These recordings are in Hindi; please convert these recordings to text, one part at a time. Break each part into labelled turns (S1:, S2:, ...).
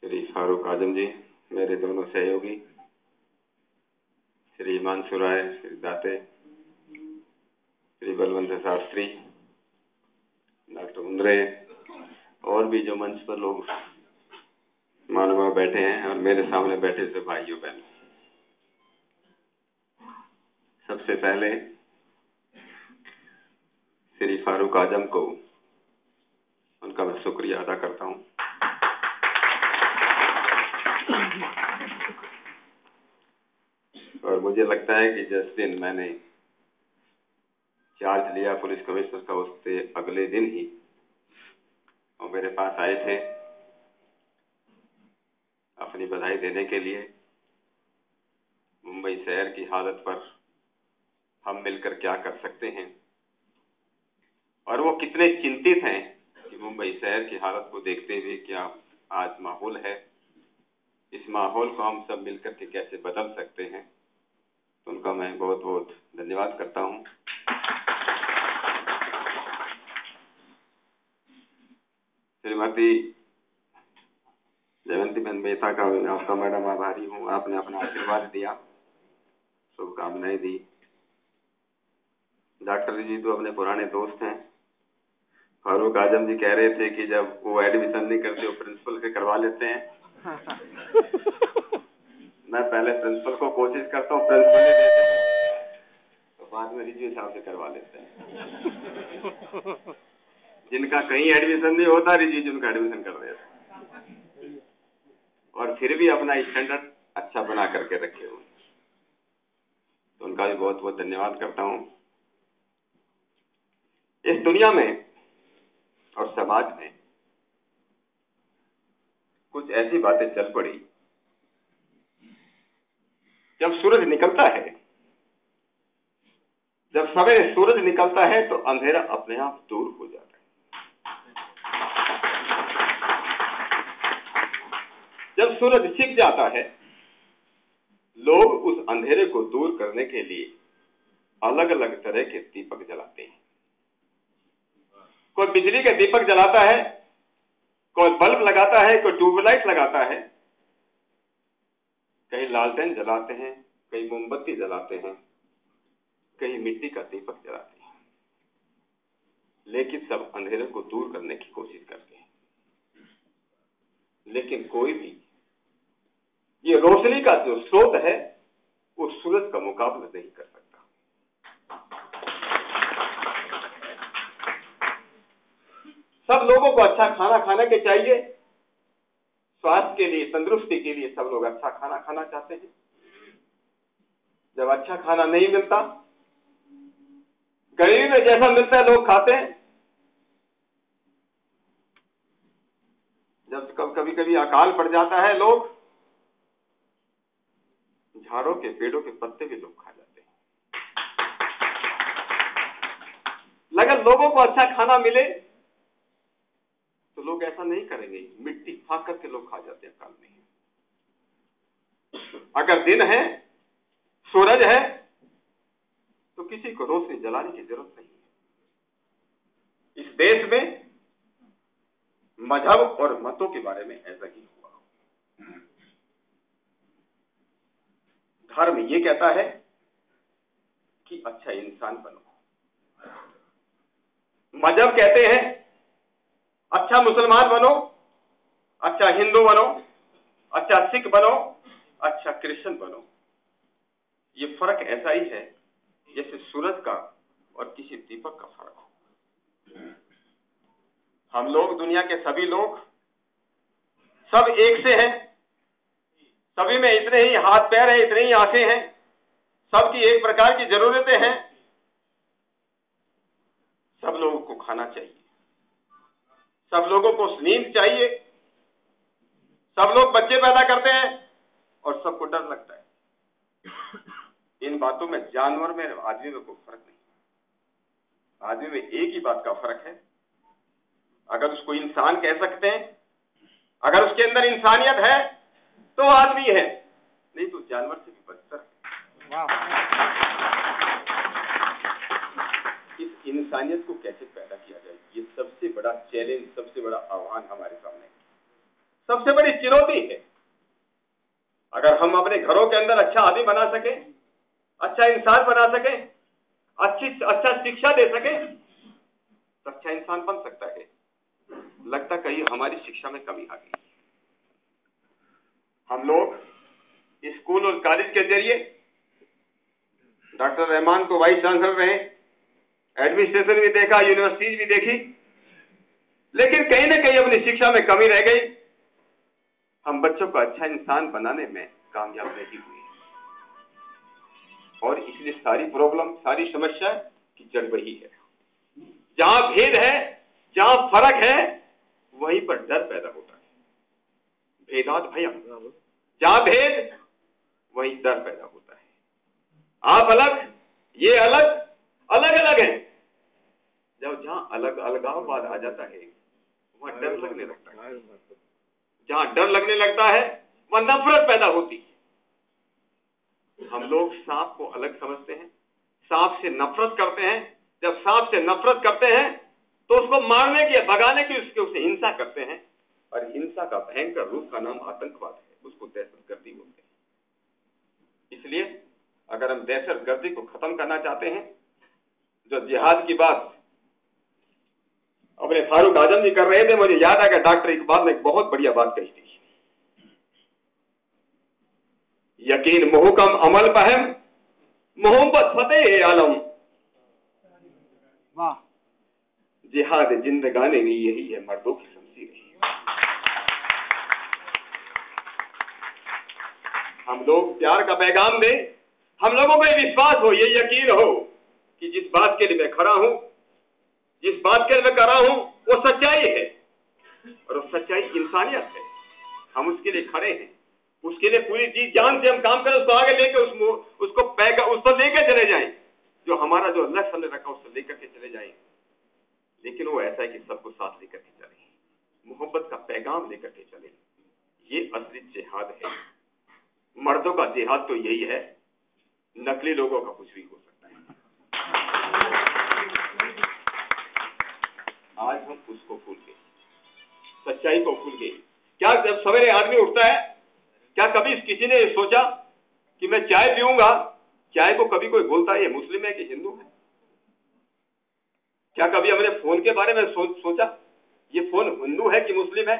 S1: श्री फारूक आजम जी, मेरे दोनों सहयोगी, श्री हिमांशु राय, श्री दाते, श्री बलवंत शास्त्री, डॉक्टर उंद्रे और भी जो मंच पर लोग मानव बैठे हैं और मेरे सामने बैठे से भाइयों बहनों, सबसे पहले श्री फारूक आजम को उनका मैं शुक्रिया अदा करता हूं। और मुझे लगता है कि जिस दिन मैंने चार्ज लिया पुलिस कमिश्नर का, उससे अगले दिन ही वो मेरे पास आए थे अपनी बधाई देने के लिए। मुंबई शहर की हालत पर हम मिलकर क्या कर सकते हैं, और वो कितने चिंतित हैं कि मुंबई शहर की हालत को देखते हुए क्या आज माहौल है, इस माहौल को हम सब मिलकर के कैसे बदल सकते हैं। तो उनका मैं बहुत बहुत धन्यवाद करता हूं। श्रीमती जयवंतीबेन मेहता का आपका मैडम आभारी हूं। आपने अपना आशीर्वाद दिया, शुभकामनाएं दी। डॉक्टर जी तो अपने पुराने दोस्त हैं। फारूक आजम जी कह रहे थे कि जब वो एडमिशन नहीं करते वो प्रिंसिपल से करवा लेते हैं। मैं पहले प्रिंसिपल को कोशिश करता हूँ, प्रिंसिपल नहीं देते तो बाद में रिजवी साहब से करवा लेते हैं। जिनका कहीं एडमिशन नहीं होता, रिजवी जी उनका एडमिशन कर देते हैं और फिर भी अपना स्टैंडर्ड अच्छा बना करके रखे हुए। तो उनका भी बहुत बहुत धन्यवाद करता हूँ। इस दुनिया में और समाज में कुछ ऐसी बातें चल पड़ी, जब सूरज निकलता है, जब सवेरे सूरज निकलता है तो अंधेरा अपने आप दूर हो जाता है। जब सूरज छिप जाता है, लोग उस अंधेरे को दूर करने के लिए अलग अलग तरह के दीपक जलाते हैं। कोई बिजली के दीपक जलाता है, कोई बल्ब लगाता है, कोई ट्यूबलाइट लगाता है, कहीं लालटेन जलाते हैं, कहीं मोमबत्ती जलाते हैं, कहीं मिट्टी का दीपक जलाते हैं, लेकिन सब अंधेरे को दूर करने की कोशिश करते हैं। लेकिन कोई भी ये रोशनी का जो स्रोत है उस सूरज का मुकाबला नहीं कर सकता। सब लोगों को अच्छा खाना खाने के चाहिए, स्वास्थ्य के लिए, तंदुरुस्ती के लिए सब लोग अच्छा खाना खाना चाहते हैं। जब अच्छा खाना नहीं मिलता, गरीबी में जैसा मिलता है लोग खाते हैं। जब कभी कभी अकाल पड़ जाता है, लोग झाड़ों के पेड़ों के पत्ते भी लोग खा जाते हैं। अगर लोगों को अच्छा खाना मिले तो लोग ऐसा नहीं करेंगे, मिट्टी फाक करके लोग खा जाते हैं अकाल में। अगर दिन है, सूरज है, तो किसी को रोशनी जलाने की जरूरत नहीं है। इस देश में मजहब और मतों के बारे में ऐसा ही हुआ। धर्म ये कहता है कि अच्छा इंसान बनो, मजहब कहते हैं अच्छा मुसलमान बनो, अच्छा हिंदू बनो, अच्छा सिख बनो, अच्छा क्रिश्चियन बनो। ये फर्क ऐसा ही है जैसे सूरज का और किसी दीपक का फर्क हो। हम लोग, दुनिया के सभी लोग, सब एक से हैं। सभी में इतने ही हाथ पैर हैं, इतनी ही आंखें हैं, सबकी एक प्रकार की जरूरतें हैं। सब लोगों को खाना चाहिए, सब लोगों को नींद चाहिए, सब लोग बच्चे पैदा करते हैं और सबको डर लगता है। इन बातों में जानवर में आदमी में कोई फर्क नहीं। आदमी में एक ही बात का फर्क है, अगर उसको इंसान कह सकते हैं, अगर उसके अंदर इंसानियत है तो आदमी है, नहीं तो जानवर से भी बदतर है। इस इंसानियत को कैसे पैदा किया जाए, ये सबसे बड़ा चैलेंज, सबसे बड़ा आह्वान हमारे सामने है। सबसे बड़ी चुनौती है। अगर हम अपने घरों के अंदर अच्छा आदमी बना सके, अच्छा इंसान बना सके, अच्छा शिक्षा दे सके, तो अच्छा इंसान बन सकता है। लगता कहीं हमारी शिक्षा में कमी आ गई। हम लोग स्कूल और कॉलेज के जरिए डॉक्टर रहमान को वाइस चांसलर रहे, एडमिनिस्ट्रेशन भी देखा, यूनिवर्सिटीज भी देखी, लेकिन कहीं ना कहीं अपनी शिक्षा में कमी रह गई। हम बच्चों को अच्छा इंसान बनाने में कामयाब नहीं हुए, और इसलिए सारी प्रॉब्लम, सारी समस्या की जड़ वही है। जहां भेद है, जहां फर्क है, वहीं पर डर पैदा होता है। भेदात भयम, जहां भेद वहीं डर पैदा होता है। आप अलग, ये अलग, अलग अलग है। जब जहां अलग अलगाववाद आ जाता है, वहां डर लगने लगता है। जहां डर लगने लगता है, वहां नफरत पैदा होती है। हम लोग सांप को अलग समझते हैं, सांप से नफरत करते हैं। जब सांप से नफरत करते हैं तो उसको मारने की, भगाने की उससे हिंसा करते हैं, और हिंसा का भयंकर रूप का नाम आतंकवाद है, उसको दहशतगर्दी बोलते हैं। इसलिए अगर हम दहशतगर्दी को खत्म करना चाहते हैं, जो जिहाद की बात अपने फारूक आजम जी कर रहे थे, मुझे याद आ गया डॉक्टर इकबाल ने एक बहुत बढ़िया बात कही थी, यकीन मुहकम अमल पहम, मोहब्बत फतेह आलम। वाह, जिहाद जिंदगानी में यही है, मर्दों की शमशीर है। हम लोग प्यार का पैगाम दें, हम लोगों को ये विश्वास हो, ये यकीन हो कि जिस बात के लिए मैं खड़ा हूं, जिस बात के लिए मैं कर रहा हूं, वो सच्चाई है, और वो सच्चाई इंसानियत है। हम उसके लिए खड़े हैं, उसके लिए पूरी जी जान से हम काम करें, उसको आगे लेकर उसको लेकर चले जाएं, जो हमारा जो लक्ष्य हमने रखा उसको लेकर के चले जाएं। लेकिन वो ऐसा है कि सबको साथ लेकर के चले, मोहब्बत का पैगाम लेकर के चले। ये असली जिहाद है। मर्दों का जिहाद तो यही है, नकली लोगों का कुछ भी हो सकता है। आज हम उसको भूल गए, सच्चाई को भूल गए। क्या जब सवेरे आदमी उठता है, क्या कभी किसी ने सोचा कि मैं चाय पीऊंगा, चाय को कभी कोई बोलता है ये मुस्लिम है कि हिंदू है? क्या कभी हमने फोन के बारे में सोचा ये फोन हिंदू है कि मुस्लिम है?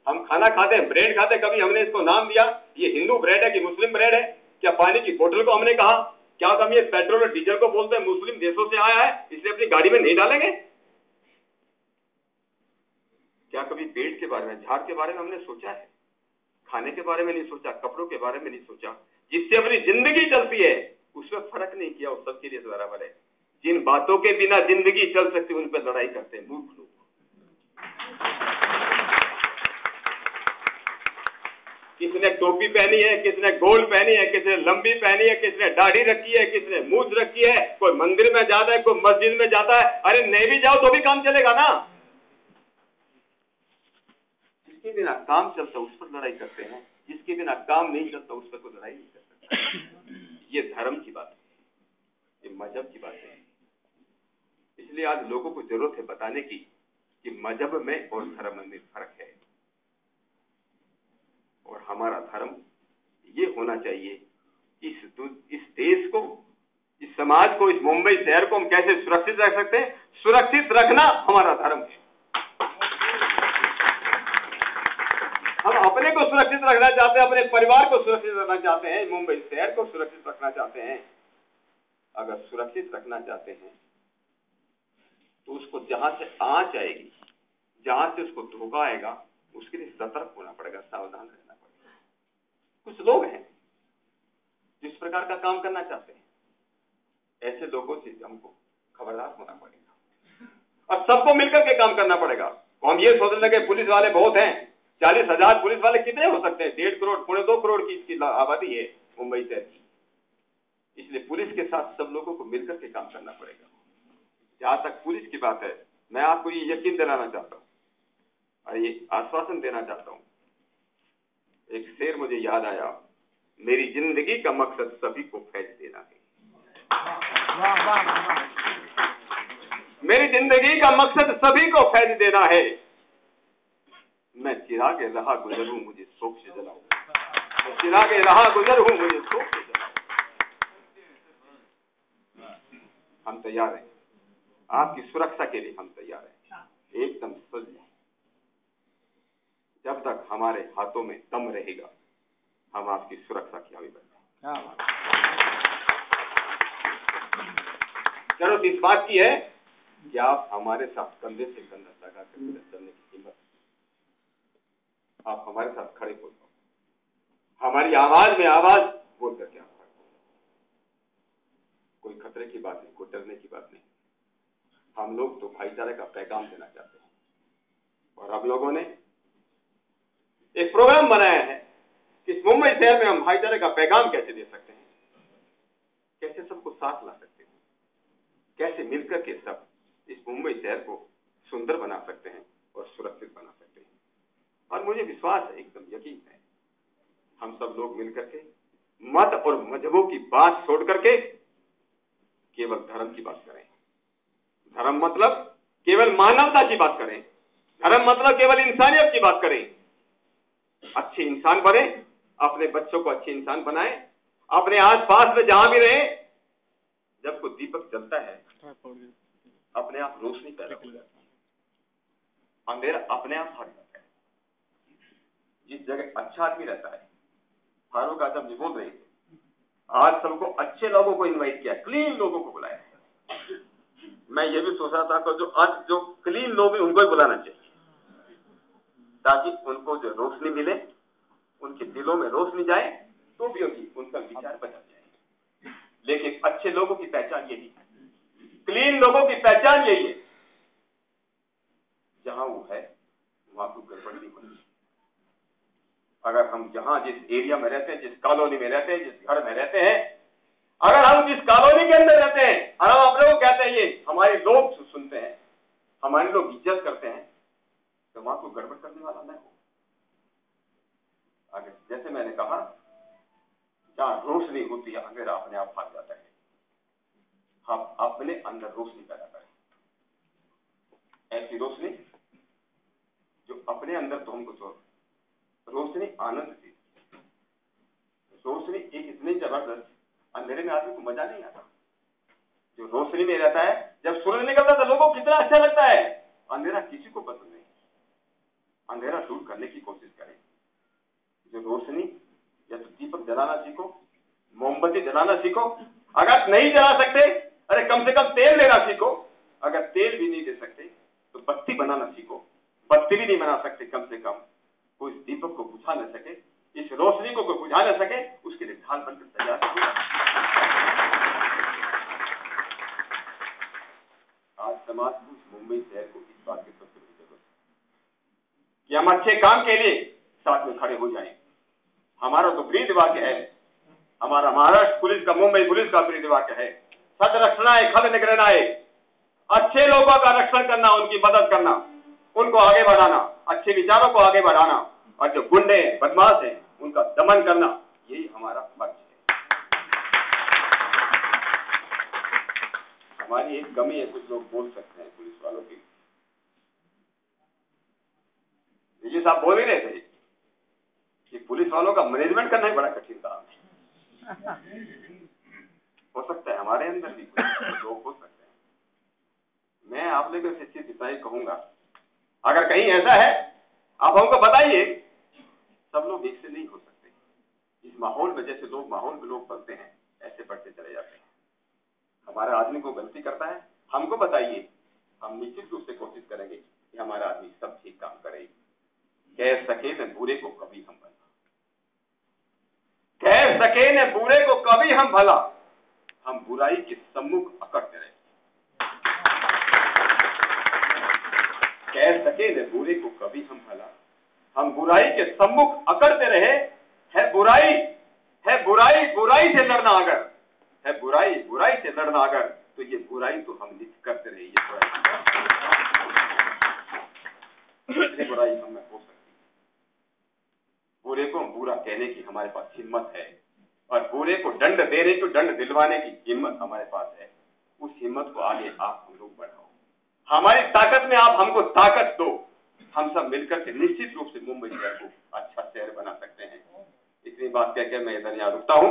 S1: हम खाना खाते हैं, ब्रेड खाते हैं, कभी हमने इसको नाम दिया ये हिंदू ब्रेड है कि मुस्लिम ब्रेड है? क्या पानी की बोतल को हमने कहा, क्या हम ये पेट्रोल और डीजल को बोलते हैं मुस्लिम देशों से आया है इसलिए अपनी गाड़ी में नहीं डालेंगे? क्या कभी पेट के बारे में, झाड़ के बारे में हमने सोचा है? खाने के बारे में नहीं सोचा, कपड़ों के बारे में नहीं सोचा, जिससे अपनी जिंदगी चलती है उसमें फर्क नहीं किया, वो सबके लिए बराबर है। जिन बातों के बिना जिंदगी चल सकती उन पर लड़ाई करते हैं मूर्ख लोग। किसने टोपी पहनी है, किसने गोल पहनी है, किसने लंबी पहनी है, किसने दाढ़ी रखी है, किसने मूछ रखी है, कोई मंदिर में जाता है, कोई मस्जिद में जाता है। अरे नहीं भी जाओ तो भी काम चलेगा ना। जिसके बिना काम चलता उस पर लड़ाई करते हैं, जिसके बिना काम नहीं चलता उस पर कोई लड़ाई नहीं कर सकता। ये धर्म की बात है, ये मजहब की बात है। इसलिए आज लोगों को जरूरत है बताने की कि मजहब में और धर्म में फर्क है। और हमारा धर्म ये होना चाहिए, इस देश को, इस समाज को, इस मुंबई शहर को हम कैसे सुरक्षित रख सकते हैं, सुरक्षित रखना हमारा धर्म है। हम अपने को सुरक्षित रखना चाहते हैं, अपने परिवार को सुरक्षित रखना चाहते हैं, मुंबई शहर को सुरक्षित रखना चाहते हैं। अगर सुरक्षित रखना चाहते हैं तो उसको जहां से आंच आएगी, जहां से उसको धोखा आएगा, उसके लिए सतर्क होना पड़ेगा, सावधान रहना पड़ेगा। कुछ लोग हैं जिस प्रकार का काम करना चाहते हैं, ऐसे लोगों से हमको खबरदार होना पड़ेगा और सबको मिलकर के काम करना पड़ेगा। तो हम ये सोचने लगे पुलिस वाले बहुत हैं, 40,000 पुलिस वाले कितने हो सकते हैं? 1.5 करोड़, 2.25 करोड़ की इसकी आबादी है मुंबई शहर की। इसलिए पुलिस के साथ सब लोगों को मिलकर के काम करना पड़ेगा। जहां तक पुलिस की बात है, मैं आपको ये यकीन दिलाना चाहता हूं और ये आश्वासन देना चाहता हूं। एक शेर मुझे याद आया, मेरी जिंदगी का मकसद सभी को फैज देना है। मेरी जिंदगी का मकसद सभी को फैज देना है। मैं चिराग रहा गुजर हूं, मुझे शोक से जलाओ। मैं चिराग रहा गुजर हूं, मुझे शोक से जलाओ। हम तैयार हैं, आपकी सुरक्षा के लिए हम तैयार हैं, एकदम सजग। जब तक हमारे हाथों में दम रहेगा, हम आपकी सुरक्षा की हमी बनेंगे। जरूरत इस बात की है कि आप हमारे साथ कंधे से कंधा लगा कर चलने की हिम्मत, आप हमारे साथ खड़े हो जाओ, हमारी आवाज में आवाज बोल करके आप खड़े हो। कोई खतरे की बात नहीं, कोई डरने की बात नहीं। हम लोग तो भाईचारे का पैगाम देना चाहते हैं, और हम लोगों ने एक प्रोग्राम बनाया है कि इस मुंबई शहर में हम भाईचारे का पैगाम कैसे दे सकते हैं, कैसे सबको साथ ला सकते हैं, कैसे मिलकर के सब इस मुंबई शहर को सुंदर बना सकते हैं और सुरक्षित बना सकते हैं। और मुझे विश्वास है, एकदम यकीन है, हम सब लोग मिलकर के मत और मजहबों की बात छोड़ करके केवल धर्म की बात करें। धर्म मतलब केवल मानवता की बात करें, धर्म मतलब केवल इंसानियत की बात करें। अच्छे इंसान बने, अपने बच्चों को अच्छे इंसान बनाएं, अपने आसपास में जहां भी रहे, जब कोई दीपक जलता है अपने आप रोशनी पैदा हो जाती है, अंधेरा अपने आप हट जाता है। जिस जगह अच्छा आदमी रहता है, फारूक आजम जी बोल रहे थे, आज सबको अच्छे लोगों को इनवाइट किया, क्लीन लोगों को बुलाया। मैं ये भी सोच रहा था कि जो क्लीन लोग हैं उनको ही बुलाना चाहिए, ताकि उनको जो रोशनी मिले, उनके दिलों में रोशनी जाए, तो भी उनका विचार बदल जाए। लेकिन अच्छे लोगों की पहचान यही है, क्लीन लोगों की पहचान यही है, जहां वो है वहां कोई गड़बड़ नहीं होनी। अगर हम जहां जिस एरिया में रहते हैं, जिस कॉलोनी में रहते हैं, जिस घर में रहते हैं, अगर हम जिस कॉलोनी के अंदर रहते हैं और हम अपने को कहते हैं ये हमारे लोग सुनते हैं, हमारे लोग इज्जत करते हैं, तो वहां को गड़बड़ करने वाला न हो। आगे जैसे मैंने कहा, जहां रोशनी होती है अंधेरा अपने आप भाग जाता है। हम अपने अंदर रोशनी पैदा करें, ऐसी रोशनी जो अपने अंदर तो हमको तो रोशनी आनंद दी। रोशनी एक इतनी जबरदस्त, अंधेरे में आदमी को मजा नहीं आता। जो रोशनी में रहता है, जब सूरज निकलता है तो लोगों को कितना अच्छा लगता है। अंधेरा किसी को पसंद नहीं। अंधेरा दूर करने की कोशिश करें। जो रोशनी, या तो दीपक जलाना सीखो, मोमबत्ती जलाना सीखो। अगर नहीं जला सकते, अरे कम से कम तेल लेना सीखो। अगर तेल भी नहीं दे सकते तो बत्ती बनाना सीखो। बत्ती भी नहीं बना सकते, कम से कम कोई दीपक को बुझा न सके, इस रोशनी को कोई बुझा न सके, उसके लिए ढाल बनकर तैयार हो। आज समाज को, मुंबई शहर को इस बात की सबसे बड़ी जरूरत है कि हम अच्छे काम के लिए साथ में खड़े हो जाएं। हमारा तो प्रिय वाक्य है, हमारा महाराष्ट्र पुलिस का, मुंबई पुलिस का प्रिय वाक्य है, सत रक्षणाय खल निग्रहणाय। अच्छे लोगों का रक्षण करना, उनकी मदद करना, उनको आगे बढ़ाना, अच्छे विचारों को आगे बढ़ाना, और जो गुंडे बदमाश हैं उनका दमन करना, यही हमारा फर्ज है। हमारी एक कमी है, कुछ लोग बोल सकते हैं पुलिस वालों की। जी साहब बोल ही रहे थे कि पुलिस वालों का मैनेजमेंट करना ही बड़ा कठिन काम है। हो सकता है हमारे अंदर भी कुछ लोग हो सकते हैं। मैं आप लोगों से चीज इतना ही कहूंगा, अगर कहीं ऐसा है आप हमको बताइए। सब लोग एक से नहीं हो सकते। इस माहौल में जैसे लोग माहौल में लोग बढ़ते हैं, ऐसे बढ़ते चले जाते हैं। हमारा आदमी को गलती करता है, हमको बताइए, हम निश्चित रूप से कोशिश करेंगे कि हमारा आदमी सब ठीक काम करे। कह सके न बुरे को कभी हम भला, कह सके न बुरे को कभी हम भला, हम बुराई के सम्मुख अकड़ते रहे। कह सके न बुरे को कभी हम भला, हम बुराई के सम्मुख अकड़ते रहे। है बुराई, है बुराई, बुराई से लड़ना अगर है, बुराई बुराई से लड़ना अगर, तो ये बुराई तो हम नित्य करते रहे। ये बुराई हमें हो सकती है। बुरे को बुरा कहने की हमारे पास हिम्मत है, और बुरे को दंड देने की, दंड दिलवाने की हिम्मत हमारे पास है। उस हिम्मत को आगे आप हम लोग बढ़ाओ। हमारी ताकत में आप हमको ताकत दो, हम सब मिलकर के निश्चित रूप से मुंबई शहर को अच्छा शहर बना सकते हैं। इतनी बात कहकर मैं इधर यहाँ रुकता हूँ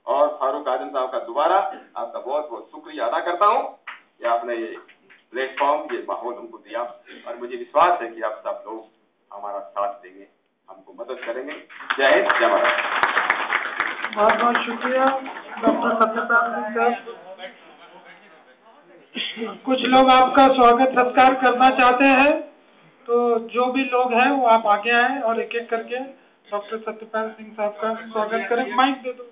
S1: और फारूक आजम साहब का दोबारा आपका बहुत बहुत शुक्रिया अदा करता हूँ कि आपने ये प्लेटफॉर्म, ये माहौल हमको दिया और मुझे विश्वास है कि आप सब लोग हमारा साथ देंगे, हमको मदद करेंगे। जय हिंद, जय भारत।
S2: बहुत बहुत शुक्रिया डॉक्टर सत्यपाल सिंह साहब। कुछ लोग आपका स्वागत सत्कार करना चाहते हैं, तो जो भी लोग हैं वो आप आगे आए और एक एक करके डॉक्टर सत्यपाल सिंह साहब का स्वागत करें। माइक दे दो।